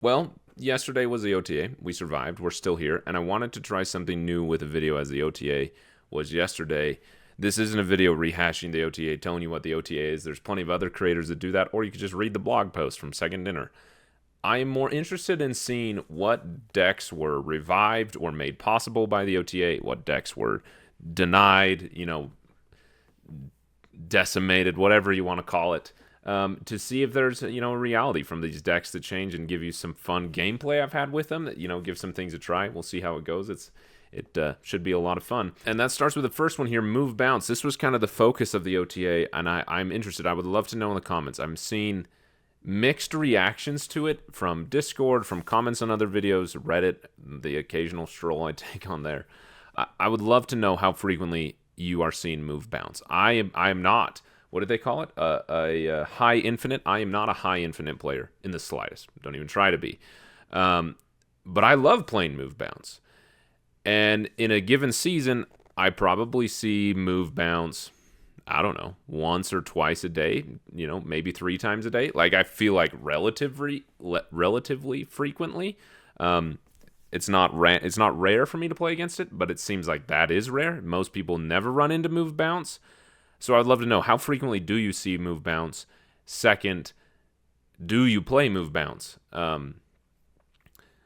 Well, yesterday was the OTA. We survived. We're still here. And I wanted to try something new with a video as the OTA was yesterday. This isn't a video rehashing the OTA, telling you what the OTA is. There's plenty of other creators that do that, or you could just read the blog post from Second Dinner. I am more interested in seeing what decks were revived or made possible by the OTA, what decks were denied, decimated, whatever you want to call it, to see if there's a reality from these decks that change and give you some fun gameplay I've had with them. That give some things a try. We'll see how it goes. It should be a lot of fun. And that starts with the first one here, Move Bounce. This was kind of the focus of the OTA, and I'm interested. I would love to know in the comments. I'm seeing mixed reactions to it from Discord, from comments on other videos, Reddit, the occasional stroll I take on there. I would love to know how frequently you are seeing Move Bounce. I am not. What did they call it? A high infinite. I am not a high infinite player in the slightest. Don't even try to be. But I love playing Move Bounce. And in a given season, I probably see Move Bounce, I don't know, once or twice a day, maybe 3 times a day. Like, I feel like relatively frequently. It's not rare for me to play against it, but it seems like that is rare. Most people never run into Move Bounce. So I'd love to know, how frequently do you see Move Bounce? Second, do you play Move Bounce?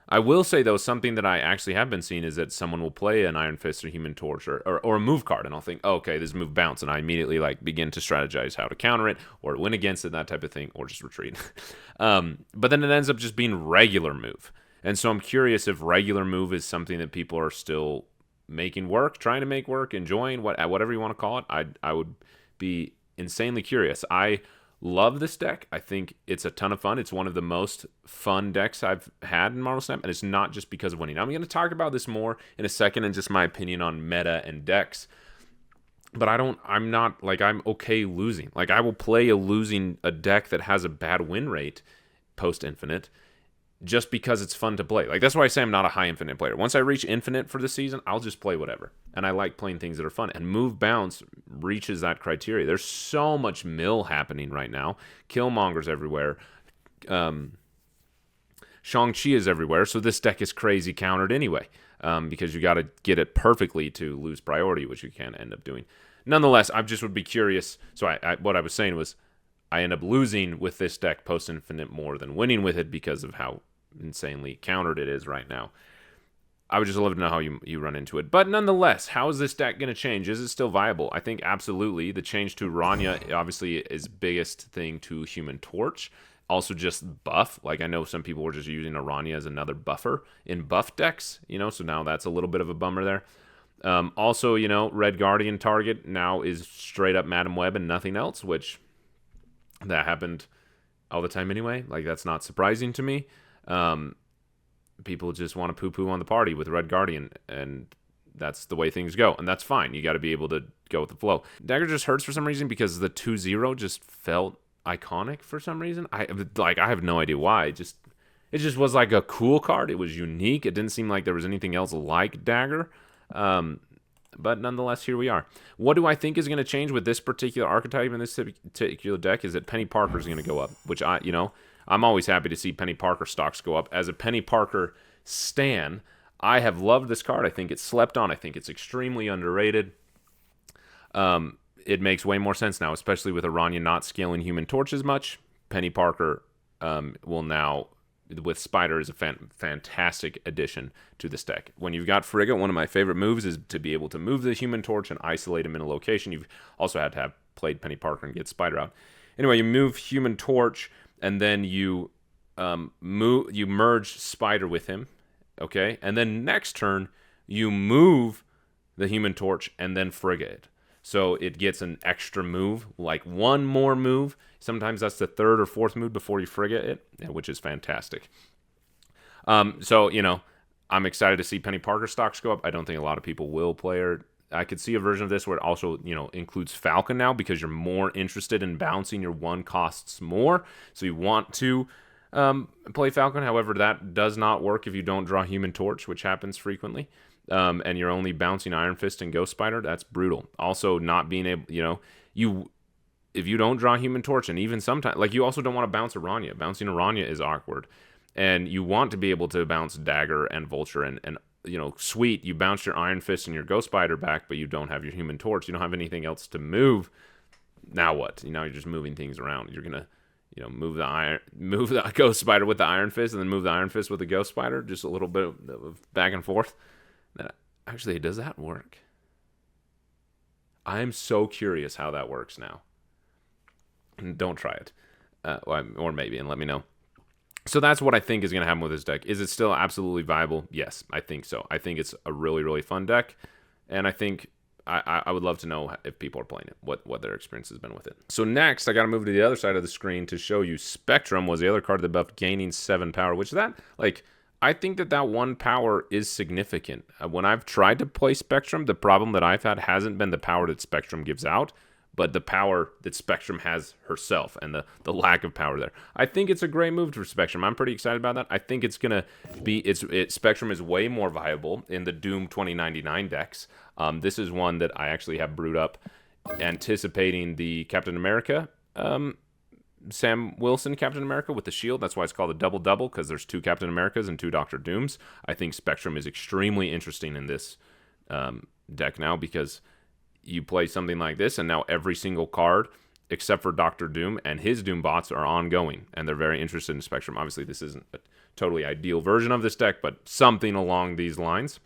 I will say, though, something that I actually have been seeing is that someone will play an Iron Fist or Human Torch or a move card, and I'll think, oh, okay, this is Move Bounce, and I immediately begin to strategize how to counter it or win against it, that type of thing, or just retreat. But then it ends up just being regular move. And so I'm curious if regular move is something that people are still making work, trying to make work, enjoying, whatever you want to call it. I would be insanely curious. I love this deck. I think it's a ton of fun. It's one of the most fun decks I've had in Marvel Snap, and it's not just because of winning. I'm going to talk about this more in a second and just my opinion on meta and decks. But I'm okay losing. Like, I will play a deck that has a bad win rate post Infinite just because it's fun to play. Like, that's why I say I'm not a high infinite player. Once I reach infinite for the season, I'll just play whatever. And I like playing things that are fun. And Move Bounce reaches that criteria. There's so much mill happening right now. Killmonger's everywhere. Shang-Chi is everywhere. So this deck is crazy countered anyway. Because you got to get it perfectly to lose priority, which you can end up doing. Nonetheless, I just would be curious. So what I was saying was, I end up losing with this deck post-infinite more than winning with it because of how insanely countered it is right now. I would just love to know how you run into it. But nonetheless, how is this deck going to change? Is it still viable? I think absolutely. The change to Rania obviously is biggest thing to Human Torch. Also just buff. Like, I know some people were just using Rania as another buffer in buff decks, so now that's a little bit of a bummer there. Also, Red Guardian target now is straight up Madam Web and nothing else, which that happened all the time anyway. Like, that's not surprising to me. People just want to poo-poo on the party with Red Guardian, and that's the way things go, and that's fine. You got to be able to go with the flow. Dagger just hurts for some reason because the 2-0 just felt iconic for some reason. I have no idea why. It just was like a cool card. It was unique. It didn't seem like there was anything else like Dagger. But nonetheless, here we are. What do I think is going to change with this particular archetype in this particular deck is that Penny Parker is going to go up, which I'm always happy to see Penny Parker stocks go up. As a Penny Parker stan, I have loved this card. I think it's slept on. I think it's extremely underrated. It makes way more sense now, especially with Aranya not scaling Human Torch as much. Penny Parker will now, with Spider, is a fantastic addition to this deck. When you've got Frigga, one of my favorite moves is to be able to move the Human Torch and isolate him in a location. You've also had to have played Penny Parker and get Spider out. Anyway, you move Human Torch, and then you merge Spider with him, okay? And then next turn, you move the Human Torch and then Frigga it. So it gets an extra move, like one more move. Sometimes that's the third or fourth move before you Frigga it, which is fantastic. So, I'm excited to see Penny Parker stocks go up. I don't think a lot of people will play her. I could see a version of this where it also, includes Falcon now because you're more interested in bouncing your one costs more. So you want to play Falcon. However, that does not work if you don't draw Human Torch, which happens frequently. And you're only bouncing Iron Fist and Ghost Spider. That's brutal. Also, not being able, if you don't draw Human Torch, and even sometimes, you also don't want to bounce Aranya. Bouncing Aranya is awkward. And you want to be able to bounce Dagger and Vulture and sweet, you bounce your Iron Fist and your Ghost Spider back, but you don't have your Human Torch. You don't have anything else to move. Now what? You're just moving things around. You're gonna, move the Ghost Spider with the Iron Fist, and then move the Iron Fist with the Ghost Spider. Just a little bit of back and forth. Actually, does that work? I'm so curious how that works now. Don't try it, or maybe, and let me know. So that's what I think is going to happen with this deck. Is it still absolutely viable? Yes, I think so. I think it's a really, really fun deck, and I think I would love to know if people are playing it, what their experience has been with it. So next, I got to move to the other side of the screen to show you Spectrum was the other card that buffed gaining 7 power, which I think that 1 power is significant. When I've tried to play Spectrum, the problem that I've had hasn't been the power that Spectrum gives out, but the power that Spectrum has herself and the lack of power there. I think it's a great move for Spectrum. I'm pretty excited about that. I think it's going to be... Spectrum is way more viable in the Doom 2099 decks. This is one that I actually have brewed up anticipating the Captain America, Sam Wilson Captain America with the shield. That's why it's called a double-double, because there's 2 Captain Americas and 2 Dr. Dooms. I think Spectrum is extremely interesting in this deck now, because you play something like this, and now every single card, except for Dr. Doom and his Doom bots, are ongoing, and they're very interested in Spectrum. Obviously, this isn't a totally ideal version of this deck, but something along these lines.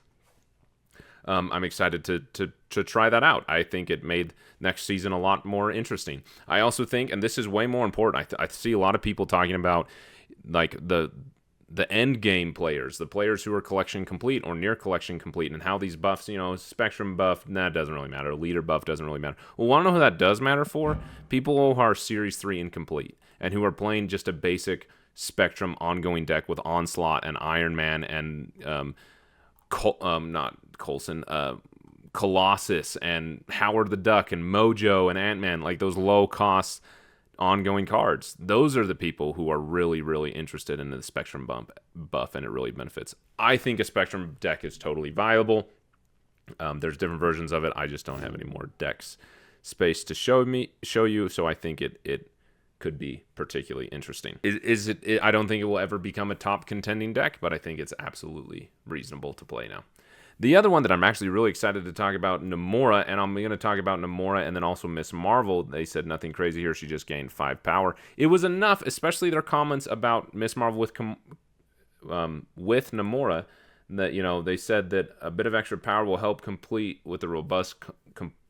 I'm excited to try that out. I think it made next season a lot more interesting. I also think, and this is way more important, I see a lot of people talking about like the end game players, the players who are collection complete or near collection complete, and how these buffs, Spectrum buff, it doesn't really matter. Leader buff doesn't really matter. Well, want to know who that does matter for? People who are Series 3 incomplete and who are playing just a basic Spectrum ongoing deck with Onslaught and Iron Man and not Coulson, Colossus and Howard the Duck and Mojo and Ant-Man, like those low-cost ongoing cards. Those are the people who are really, really interested in the Spectrum buff, and it really benefits. I think a Spectrum deck is totally viable. There's different versions of it. I just don't have any more decks space to show you, so I think it could be particularly interesting. I don't think it will ever become a top contending deck, but I think it's absolutely reasonable to play now. The other one that I'm actually really excited to talk about, Namora, and I'm going to talk about Namora and then also Miss Marvel. They said nothing crazy here. She just gained 5 power. It was enough, especially their comments about Miss Marvel with Namora, that, they said that a bit of extra power will help complete with the robust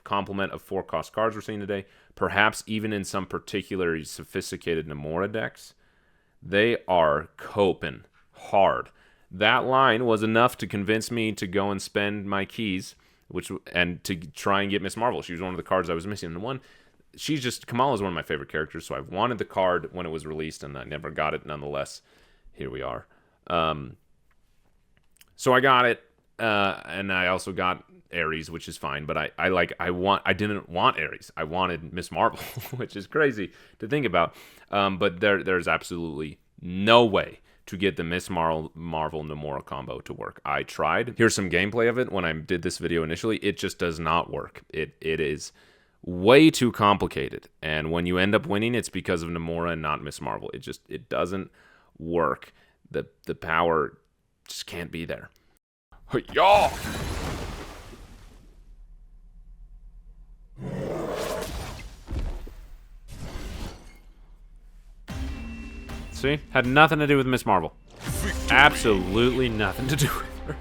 complement of 4-cost cards we're seeing today, perhaps even in some particularly sophisticated Namora decks. They are coping hard. That line was enough to convince me to go and spend my keys, and to try and get Miss Marvel. She was one of the cards I was missing. And Kamala is one of my favorite characters, so I wanted the card when it was released, and I never got it. Nonetheless, here we are. So I got it, and I also got Ares, which is fine. But I didn't want Ares. I wanted Miss Marvel, which is crazy to think about. But there's absolutely no way to get the Miss Marvel Namora combo to work. I tried. Here's some gameplay of it when I did this video initially. It just does not work. It is way too complicated. And when you end up winning, it's because of Namora and not Miss Marvel. It doesn't work. The power just can't be there. Y'all. See? Had nothing to do with Miss Marvel. Absolutely nothing to do with her.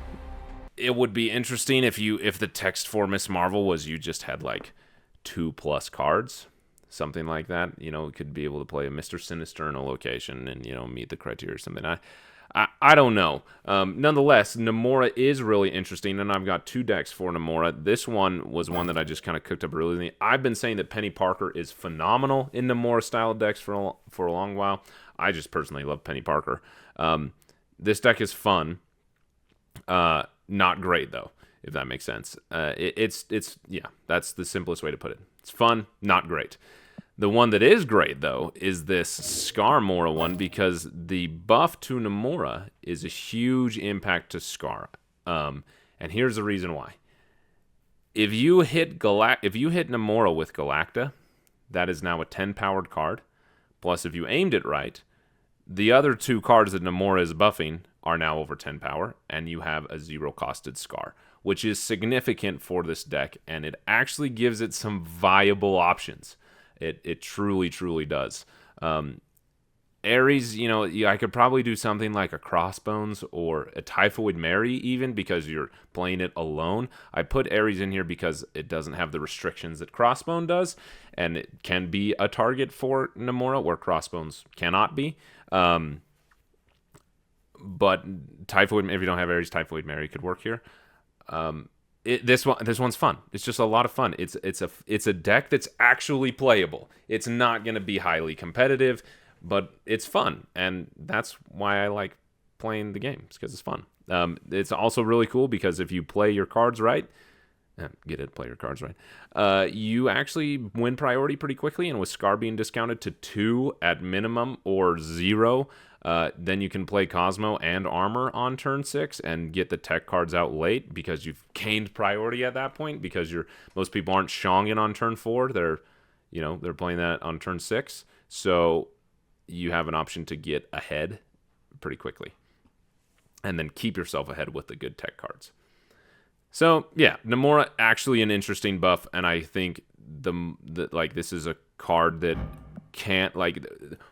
It would be interesting if the text for Miss Marvel was you just had like 2+ cards. Something like that. Could be able to play a Mr. Sinister in a location and, meet the criteria or something. I don't know. Nonetheless, Namora is really interesting, and I've got 2 decks for Namora. This one was one that I just kind of cooked up really. I've been saying that Penny Parker is phenomenal in Namora-style decks for a long while. I just personally love Penny Parker. This deck is fun. Not great, though, if that makes sense. Yeah, that's the simplest way to put it. It's fun, not great. The one that is great, though, is this Scar Mora one, because the buff to Namora is a huge impact to Scar. And here's the reason why. If you hit Namora with Galacta, that is now a 10-powered card. Plus, if you aimed it right, The other two cards that Nomura is buffing are now over 10 power, and you have a 0-costed Scar, which is significant for this deck, and it actually gives it some viable options. It truly, truly does. Ares, I could probably do something like a Crossbones or a Typhoid Mary even, because you're playing it alone. I put Ares in here because it doesn't have the restrictions that Crossbone does, and it can be a target for Nomura where Crossbones cannot be. But Typhoid, if you don't have Ares, Typhoid Mary could work here. This one's fun. It's just a lot of fun. It's a deck that's actually playable. It's not going to be highly competitive, but it's fun, and that's why I like playing the game. It's because it's fun. It's also really cool because if you play your cards right, play your cards right, you actually win priority pretty quickly, and with Scar being discounted to 2 at minimum or 0, then you can play Cosmo and Armor on turn 6 and get the tech cards out late because you've gained priority at that point, because most people aren't Shonging on turn 4. They're playing that on turn 6. So you have an option to get ahead pretty quickly and then keep yourself ahead with the good tech cards. So, yeah, Nomura actually an interesting buff, and I think this is a card that can't,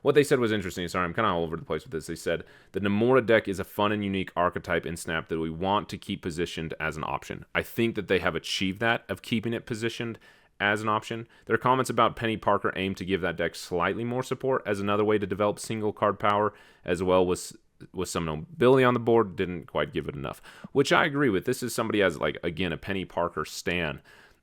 what they said was interesting. Sorry, I'm kind of all over the place with this. They said the Nomura deck is a fun and unique archetype in Snap that we want to keep positioned as an option. I think that they have achieved that, of keeping it positioned as an option. Their comments about Penny Parker aim to give that deck slightly more support as another way to develop single card power, as well with some nobility on the board. Didn't quite give it enough, which I agree with. This is somebody as, again, a Penny Parker stan.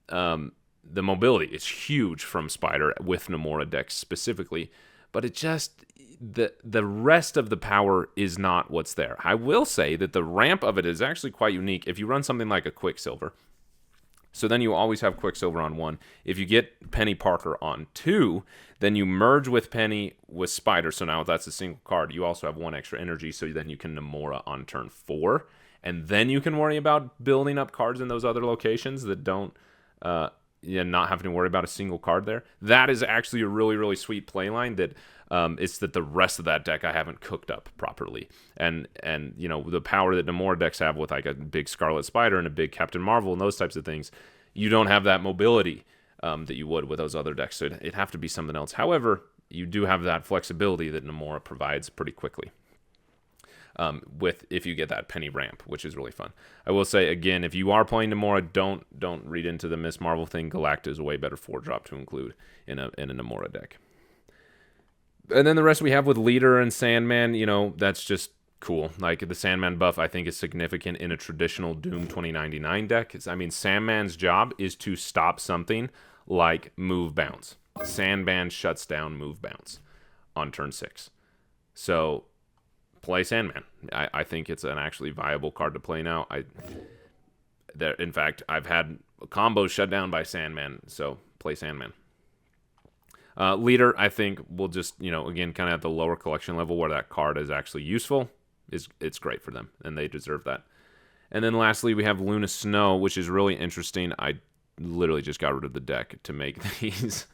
The mobility is huge from Spider with Nomura decks specifically, but it just, the rest of the power is not what's there. I will say that the ramp of it is actually quite unique if you run something like a Quicksilver. So then you always have Quicksilver on 1. If you get Penny Parker on 2, then you merge with Penny with Spider. So now that's a single card. You also have 1 extra energy, so then you can Nomura on turn 4. And then you can worry about building up cards in those other locations that don't, not having to worry about a single card there. That is actually a really, really sweet playline that it's that the rest of that deck I haven't cooked up properly. And the power that Nomura decks have with like a big Scarlet Spider and a big Captain Marvel and those types of things, you don't have that mobility that you would with those other decks. So it'd have to be something else. However, you do have that flexibility that Nomura provides pretty quickly. If you get that Penny ramp, which is really fun. I will say again, if you are playing Nomura, don't read into the Miss Marvel thing. Galacta is a way better 4-drop to include in a Nomura deck. And then the rest we have with Leader and Sandman, that's just cool. Like the Sandman buff, I think is significant in a traditional Doom 2099 deck. Sandman's job is to stop something like Move Bounce. Sandman shuts down Move Bounce on turn 6. So play Sandman. I think it's an actually viable card to play now. In fact, I've had combos shut down by Sandman, so play Sandman. Leader, I think, will just, again, kind of at the lower collection level where that card is actually useful. It's great for them, and they deserve that. And then lastly, we have Luna Snow, which is really interesting. I literally just got rid of the deck to make these,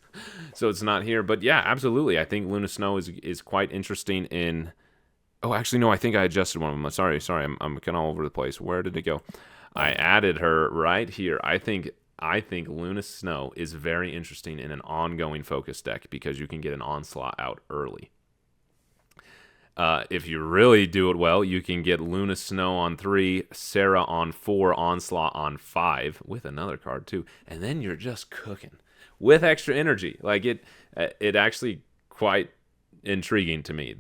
so it's not here. But yeah, absolutely. I think Luna Snow is quite interesting in... Oh, actually, no, I think I adjusted one of them. Sorry, I'm kind of all over the place. Where did it go? I added her right here. I think Luna Snow is very interesting in an ongoing focus deck because you can get an Onslaught out early. If you really do it well, you can get Luna Snow on 3, Sarah on 4, Onslaught on 5, with another card too, and then you're just cooking with extra energy. Like it actually quite intriguing to me.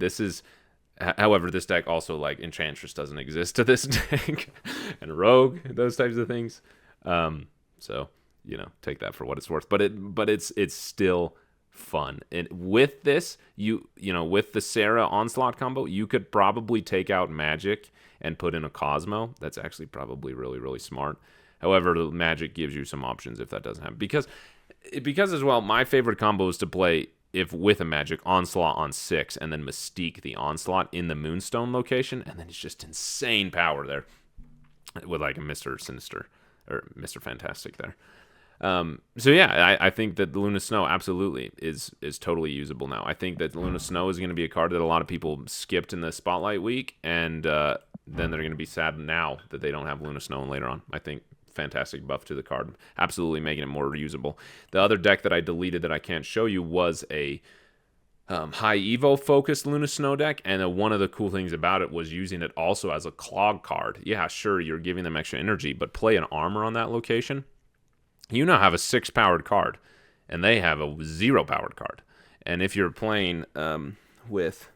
However, this deck also, like, Enchantress doesn't exist to this deck, and Rogue, those types of things. So, take that for what it's worth. But it's still fun. And with this, with the Sarah Onslaught combo, you could probably take out Magic and put in a Cosmo. That's actually probably really, really smart. However, the Magic gives you some options if that doesn't happen. Because as well, my favorite combo is to play... if with a Magic, Onslaught on 6, and then Mystique the Onslaught in the Moonstone location, and then it's just insane power there with like a Mr. Sinister or Mr. Fantastic there. So yeah, I think that the Luna Snow absolutely is totally usable now. I think that Luna Snow is going to be a card that a lot of people skipped in the Spotlight week, and then they're going to be sad now that they don't have Luna Snow later on. I think fantastic buff to the card, absolutely making it more reusable. The other deck that I deleted that I can't show you was a high Evo focused Luna Snow deck, and one of the cool things about it was using it also as a clog card. Yeah, sure, you're giving them extra energy, but play an armor on that location. You now have a 6 powered card, and they have a 0 powered card. And if you're playing with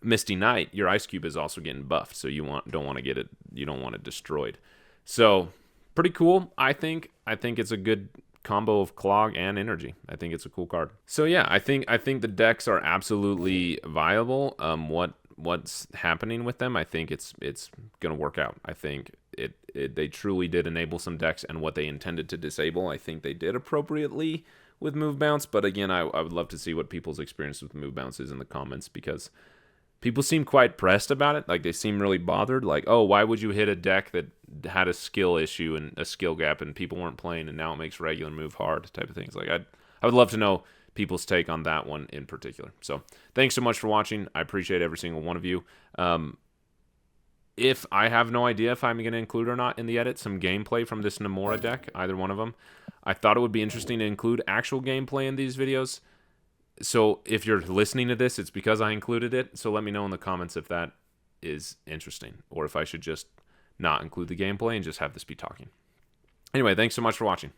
Misty Knight, your Ice Cube is also getting buffed, so you don't want to get it. You don't want it destroyed. So pretty cool. I think it's a good combo of clog and energy. I think it's a cool card. So yeah, I think the decks are absolutely viable. What's happening with them? I think it's gonna work out. I think they truly did enable some decks, and what they intended to disable, I think they did appropriately with move bounce. But again, I would love to see what people's experience with move bounce is in the comments, because people seem quite pressed about it. Like, they seem really bothered. Like, oh, why would you hit a deck that had a skill issue and a skill gap and people weren't playing, and now it makes regular move hard type of things. Like, I would love to know people's take on that one in particular. So thanks so much for watching. I appreciate every single one of you. If I have no idea if I'm going to include or not in the edit some gameplay from this Namora deck, either one of them, I thought it would be interesting to include actual gameplay in these videos. So if you're listening to this, it's because I included it. So let me know in the comments if that is interesting, or if I should just not include the gameplay and just have this be talking. Anyway, thanks so much for watching.